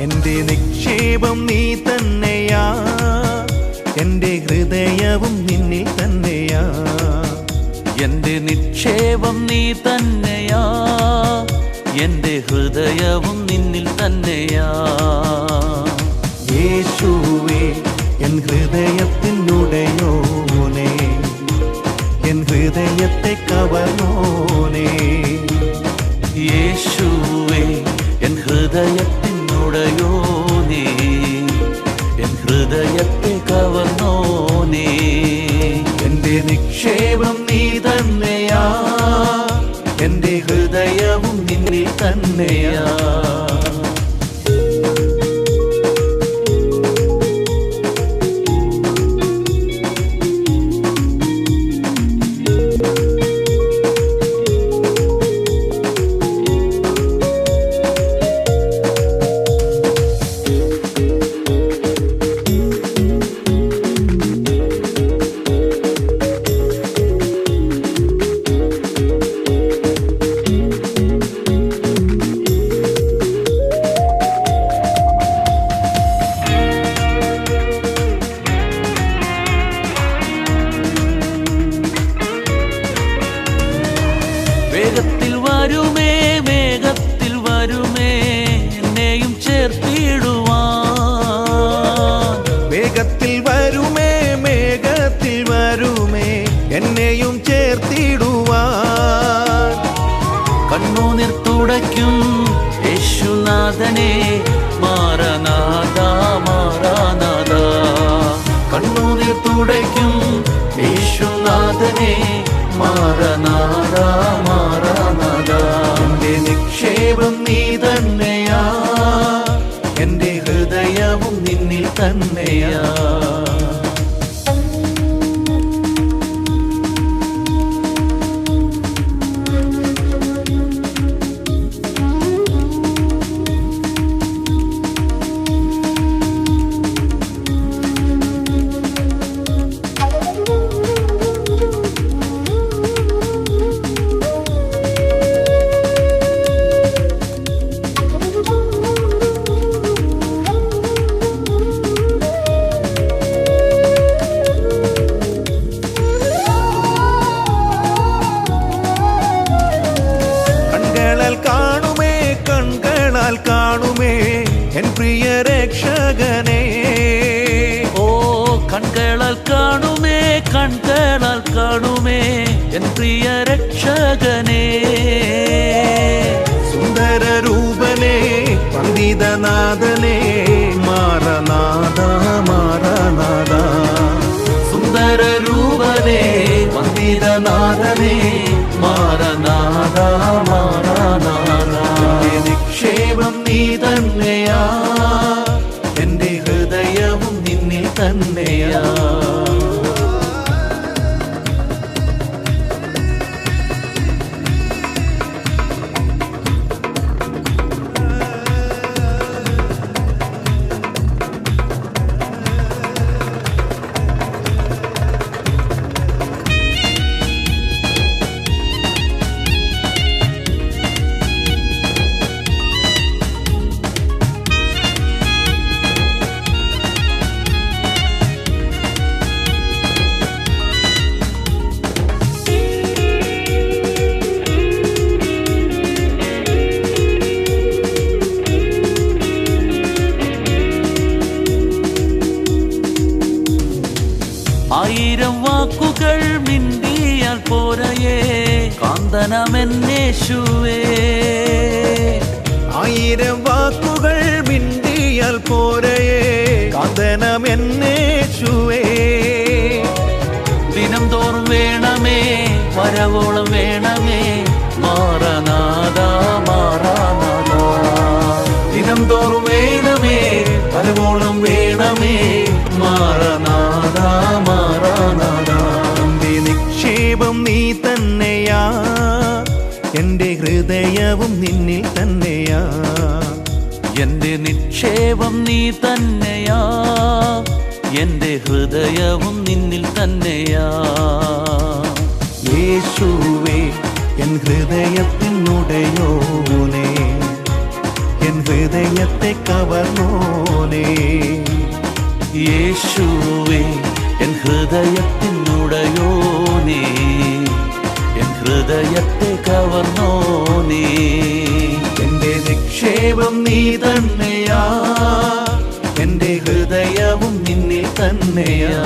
എന്റെ നിക്ഷേപം നീ തന്നെയാ, എന്റെ ഹൃദയവും നിന്നിൽ തന്നെയാ. എന്റെ നിക്ഷേപം നീ തന്നെയാ, എന്റെ ഹൃദയവും നിന്നിൽ തന്നെയാ. യേശുവേ എൻ ഹൃദയത്തിനുടയോനേ, എൻ ഹൃദയത്തെ കവർന്നോനേ. യേശുവേ എൻ ഹൃദയത്തിനുടയോനേ, എൻ ഹൃദയത്തെ കവർന്നോനേ. എന്റെ നിക്ഷേപം നീ തന്നെയാ, എന്റെ ഹൃദയവും നിന്നിൽ തന്നെയാ. വേഗത്തിൽ വരുമേ, വേഗത്തിൽ വരുമേ, എന്നെയും ചേർത്തിടുവാൻ. വേഗത്തിൽ വരുമേ, വേഗത്തിൽ വരുമേ, എന്നെയും ചേർത്തിടുവാൻ. കണ്ണുനീർ തുടയ്ക്കും യേശുനാഥനെ, മാറനാഥ മാറനാഥ. കണ്ണുനീർ തുടയ്ക്കും യേശുനാഥനെ, മാറനാഥ മാറനാഥ. എന്റെ നിക്ഷേപം നീ തന്നെയാ, എന്റെ ഹൃദയവും നിന്നിൽ തന്നെയാ. കണ്ണാൽ കാണുമേ എൻ പ്രിയ രക്ഷകനെ. ഓ കൺകളാൽ കാണുമേ, കൺകളാൽ കാണുമേ എൻ പ്രിയ രക്ഷകനെ. സുന്ദര രൂപനെ പണ്ഡിതനാഥനെ, മാറനാഥ മാറനാഥ. സുന്ദര രൂപനെ പണ്ഡിതനാഥനെ, മാറനാഥ മാറനാഥ. നിക്ഷേപം നീ തന്നെയാ, എന്റെ ഹൃദയവും നിന്നിൽ തന്നെയാ. ആയിരം വാക്കുകൾ മിണ്ടിയാൽ പോരയേ കാന്തനമെന്നേശുവേ. ആയിരം വാക്കുകൾ മിണ്ടിയാൽ പോരയേ കാന്തനമെന്നേശുവേ. ദിനം തോറും വേണമേ, വരവോളം വേണമേ, മാറനാഥ മാറനാഥ. ദിനം തോറും വേണമേ, വരവോളം വേണമേ, മാറനാഥ മാറനാഥ. എന്റെ നിക്ഷേപം നീ തന്നെയാ, എന്റെ ഹൃദയവും നിന്നിൽ തന്നെയാ. എന്റെ നിക്ഷേപം നീ തന്നെയാ, എന്റെ ഹൃദയവും നിന്നിൽ തന്നെയാ. യേശുവേ എൻ ഹൃദയത്തിനുടയോനേ, എൻ ഹൃദയ ഹൃദയത്തെ കവർന്നോനേ. യേശുവേ എൻ ഹൃദയത്തിനുടയോനേ, എൻ ഹൃദയത്തെ കവർന്നോനേ. എന്റെ നിക്ഷേപം നീ തന്നെയാ, എന്റെ ഹൃദയവും നിന്നിൽ തന്നെയാ.